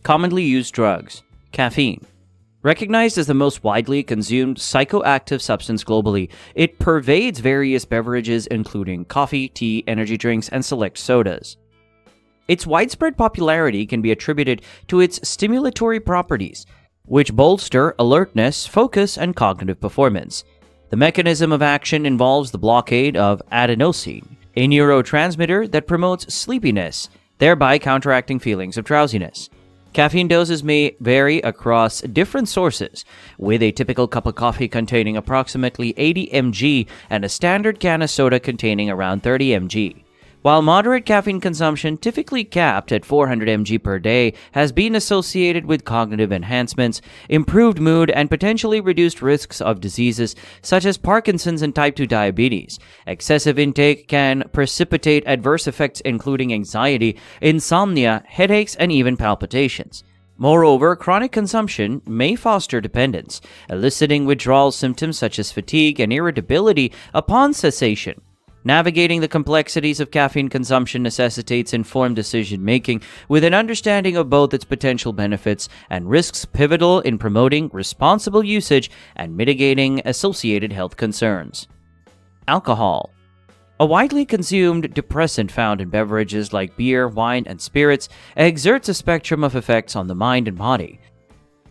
Commonly used drugs. Caffeine. Recognized as the most widely consumed psychoactive substance globally, it pervades various beverages including coffee, tea, energy drinks, and select sodas. Its widespread popularity can be attributed to its stimulatory properties, which bolster alertness, focus, and cognitive performance. The mechanism of action involves the blockade of adenosine, a neurotransmitter that promotes sleepiness, thereby counteracting feelings of drowsiness. Caffeine doses may vary across different sources, with a typical cup of coffee containing approximately 80 mg and a standard can of soda containing around 30 mg. While moderate caffeine consumption, typically capped at 400 mg per day, has been associated with cognitive enhancements, improved mood, and potentially reduced risks of diseases such as Parkinson's and type 2 diabetes, excessive intake can precipitate adverse effects including anxiety, insomnia, headaches, and even palpitations. Moreover, chronic consumption may foster dependence, eliciting withdrawal symptoms such as fatigue and irritability upon cessation. Navigating the complexities of caffeine consumption necessitates informed decision-making with an understanding of both its potential benefits and risks pivotal in promoting responsible usage and mitigating associated health concerns. Alcohol. A widely consumed depressant found in beverages like beer, wine, and spirits exerts a spectrum of effects on the mind and body,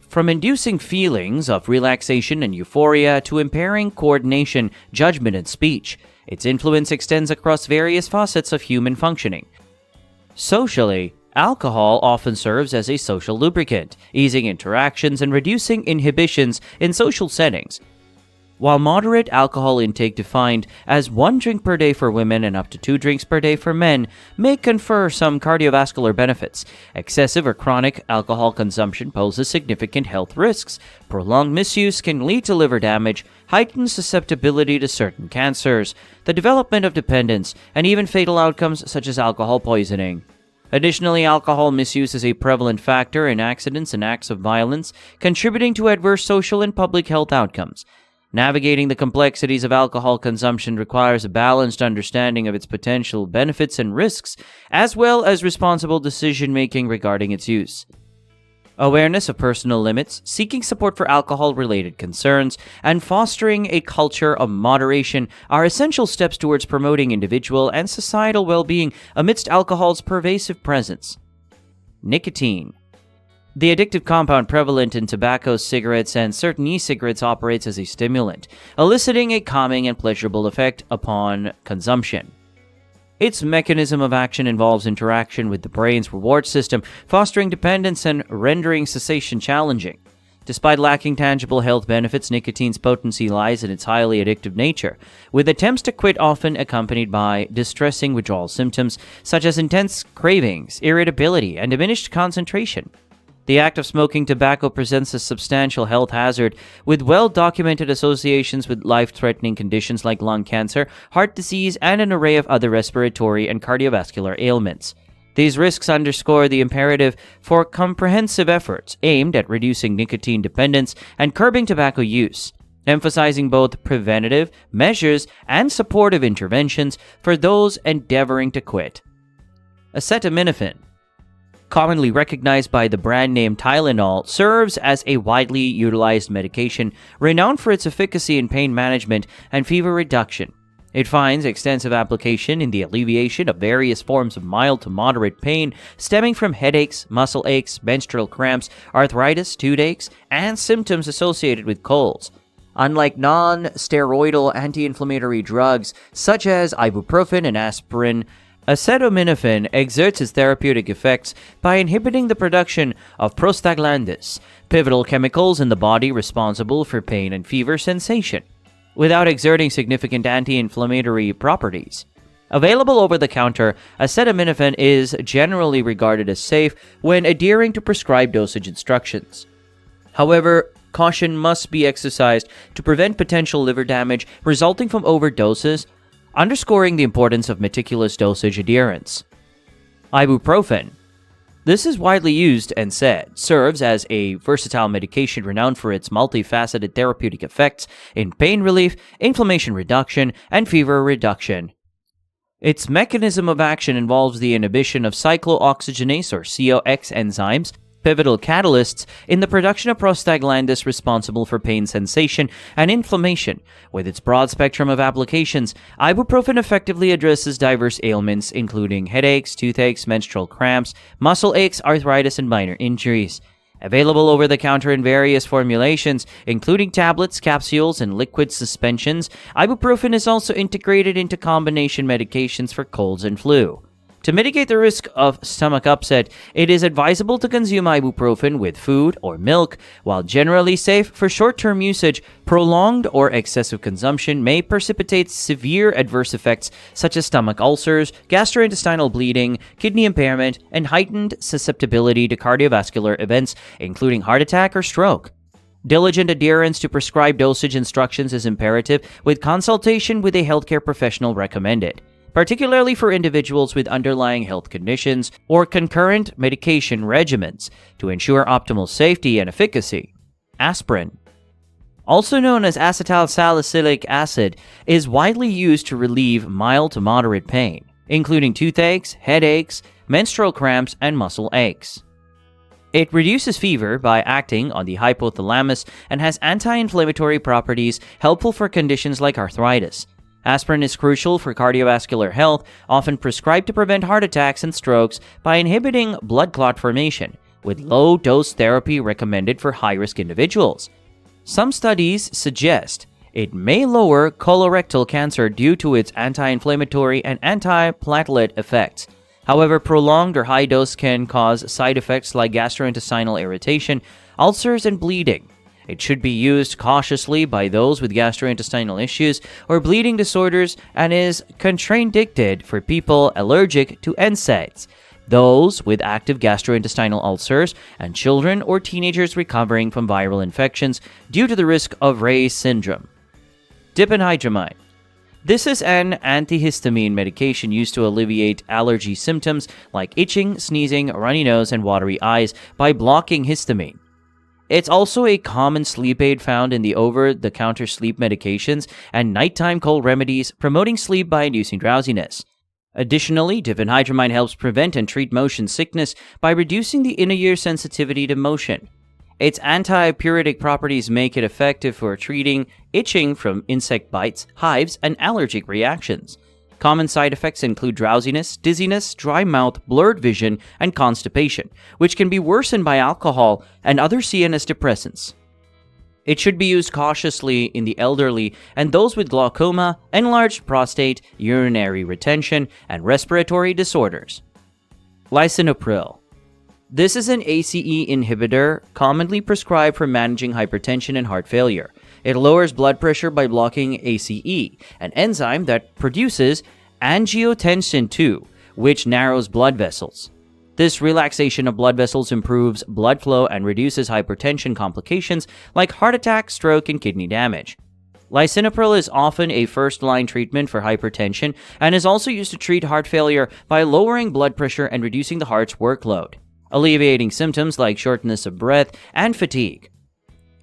from inducing feelings of relaxation and euphoria to impairing coordination, judgment, and speech. Its influence extends across various facets of human functioning. Socially, alcohol often serves as a social lubricant, easing interactions and reducing inhibitions in social settings. While moderate alcohol intake defined as 1 drink per day for women and up to 2 drinks per day for men may confer some cardiovascular benefits, excessive or chronic alcohol consumption poses significant health risks. Prolonged misuse can lead to liver damage, heightened susceptibility to certain cancers, the development of dependence, and even fatal outcomes such as alcohol poisoning. Additionally, alcohol misuse is a prevalent factor in accidents and acts of violence, contributing to adverse social and public health outcomes. Navigating the complexities of alcohol consumption requires a balanced understanding of its potential benefits and risks, as well as responsible decision-making regarding its use. Awareness of personal limits, seeking support for alcohol-related concerns, and fostering a culture of moderation are essential steps towards promoting individual and societal well-being amidst alcohol's pervasive presence. Nicotine. The addictive compound prevalent in tobacco, cigarettes, and certain e-cigarettes operates as a stimulant, eliciting a calming and pleasurable effect upon consumption. Its mechanism of action involves interaction with the brain's reward system, fostering dependence and rendering cessation challenging. Despite lacking tangible health benefits, nicotine's potency lies in its highly addictive nature, with attempts to quit often accompanied by distressing withdrawal symptoms such as intense cravings, irritability, and diminished concentration. The act of smoking tobacco presents a substantial health hazard, with well-documented associations with life-threatening conditions like lung cancer, heart disease, and an array of other respiratory and cardiovascular ailments. These risks underscore the imperative for comprehensive efforts aimed at reducing nicotine dependence and curbing tobacco use, emphasizing both preventative measures and supportive interventions for those endeavoring to quit. Acetaminophen, commonly recognized by the brand name Tylenol, serves as a widely utilized medication renowned for its efficacy in pain management and fever reduction. It finds extensive application in the alleviation of various forms of mild to moderate pain stemming from headaches, muscle aches, menstrual cramps, arthritis, toothaches, and symptoms associated with colds. Unlike non-steroidal anti-inflammatory drugs such as ibuprofen and aspirin, acetaminophen exerts its therapeutic effects by inhibiting the production of prostaglandins, pivotal chemicals in the body responsible for pain and fever sensation, without exerting significant anti-inflammatory properties. Available over the counter, acetaminophen is generally regarded as safe when adhering to prescribed dosage instructions. However, caution must be exercised to prevent potential liver damage resulting from overdoses, underscoring the importance of meticulous dosage adherence. Ibuprofen. This is widely used and said serves as a versatile medication renowned for its multifaceted therapeutic effects in pain relief, inflammation reduction, and fever reduction. Its mechanism of action involves the inhibition of cyclooxygenase or COX enzymes, pivotal catalysts in the production of prostaglandins responsible for pain sensation and inflammation. With its broad spectrum of applications, ibuprofen effectively addresses diverse ailments including headaches, toothaches, menstrual cramps, muscle aches, arthritis, and minor injuries. Available over-the-counter in various formulations, including tablets, capsules, and liquid suspensions, ibuprofen is also integrated into combination medications for colds and flu. To mitigate the risk of stomach upset, it is advisable to consume ibuprofen with food or milk. While generally safe for short-term usage, prolonged or excessive consumption may precipitate severe adverse effects such as stomach ulcers, gastrointestinal bleeding, kidney impairment, and heightened susceptibility to cardiovascular events, including heart attack or stroke. Diligent adherence to prescribed dosage instructions is imperative, with consultation with a healthcare professional recommended, particularly for individuals with underlying health conditions or concurrent medication regimens, to ensure optimal safety and efficacy. Aspirin, also known as acetyl salicylic acid, is widely used to relieve mild to moderate pain, including toothaches, headaches, menstrual cramps, and muscle aches. It reduces fever by acting on the hypothalamus and has anti-inflammatory properties helpful for conditions like arthritis. Aspirin is crucial for cardiovascular health, often prescribed to prevent heart attacks and strokes by inhibiting blood clot formation, with low-dose therapy recommended for high-risk individuals. Some studies suggest it may lower colorectal cancer due to its anti-inflammatory and anti-platelet effects. However, prolonged or high dose can cause side effects like gastrointestinal irritation, ulcers, and bleeding. It should be used cautiously by those with gastrointestinal issues or bleeding disorders and is contraindicated for people allergic to NSAIDs, those with active gastrointestinal ulcers, and children or teenagers recovering from viral infections due to the risk of Ray's syndrome. Diphenhydramine. This is an antihistamine medication used to alleviate allergy symptoms like itching, sneezing, runny nose, and watery eyes by blocking histamine. It's also a common sleep aid found in the over-the-counter sleep medications and nighttime cold remedies, promoting sleep by inducing drowsiness. Additionally, diphenhydramine helps prevent and treat motion sickness by reducing the inner ear sensitivity to motion. Its antipyretic properties make it effective for treating itching from insect bites, hives, and allergic reactions. Common side effects include drowsiness, dizziness, dry mouth, blurred vision, and constipation, which can be worsened by alcohol and other CNS depressants. It should be used cautiously in the elderly and those with glaucoma, enlarged prostate, urinary retention, and respiratory disorders. Lisinopril. This is an ACE inhibitor commonly prescribed for managing hypertension and heart failure. It lowers blood pressure by blocking ACE, an enzyme that produces angiotensin II, which narrows blood vessels. This relaxation of blood vessels improves blood flow and reduces hypertension complications like heart attack, stroke, and kidney damage. Lisinopril is often a first-line treatment for hypertension and is also used to treat heart failure by lowering blood pressure and reducing the heart's workload, alleviating symptoms like shortness of breath and fatigue.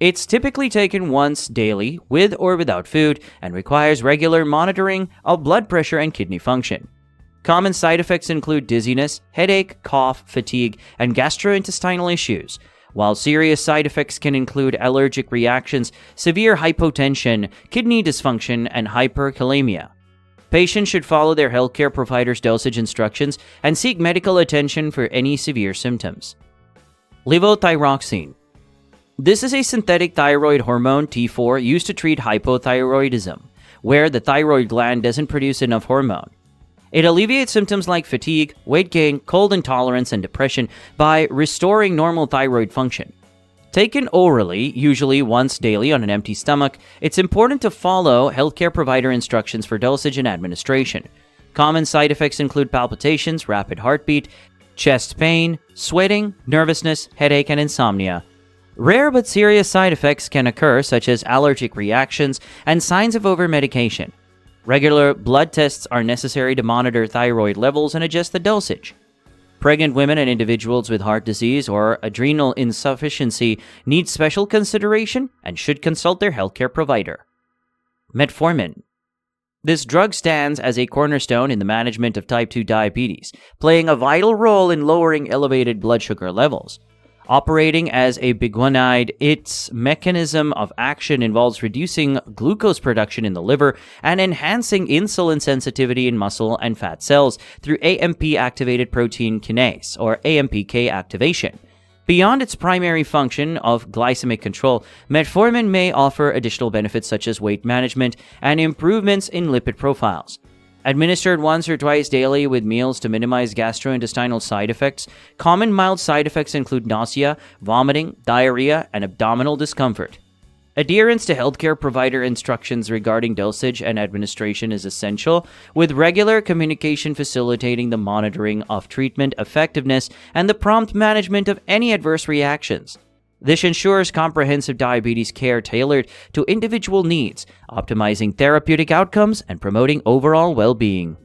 It's typically taken once daily, with or without food, and requires regular monitoring of blood pressure and kidney function. Common side effects include dizziness, headache, cough, fatigue, and gastrointestinal issues, while serious side effects can include allergic reactions, severe hypotension, kidney dysfunction, and hyperkalemia. Patients should follow their healthcare provider's dosage instructions and seek medical attention for any severe symptoms. Levothyroxine. This is a synthetic thyroid hormone, T4, used to treat hypothyroidism, where the thyroid gland doesn't produce enough hormone. It alleviates symptoms like fatigue, weight gain, cold intolerance, and depression by restoring normal thyroid function. Taken orally, usually once daily on an empty stomach, it's important to follow healthcare provider instructions for dosage and administration. Common side effects include palpitations, rapid heartbeat, chest pain, sweating, nervousness, headache, and insomnia. Rare but serious side effects can occur, such as allergic reactions and signs of overmedication. Regular blood tests are necessary to monitor thyroid levels and adjust the dosage. Pregnant women and individuals with heart disease or adrenal insufficiency need special consideration and should consult their healthcare provider. Metformin. This drug stands as a cornerstone in the management of type 2 diabetes, playing a vital role in lowering elevated blood sugar levels. Operating as a biguanide, its mechanism of action involves reducing glucose production in the liver and enhancing insulin sensitivity in muscle and fat cells through AMP-activated protein kinase, or AMPK activation. Beyond its primary function of glycemic control, metformin may offer additional benefits such as weight management and improvements in lipid profiles. Administered once or twice daily with meals to minimize gastrointestinal side effects, common mild side effects include nausea, vomiting, diarrhea, and abdominal discomfort. Adherence to healthcare provider instructions regarding dosage and administration is essential, with regular communication facilitating the monitoring of treatment effectiveness and the prompt management of any adverse reactions. This ensures comprehensive diabetes care tailored to individual needs, optimizing therapeutic outcomes and promoting overall well-being.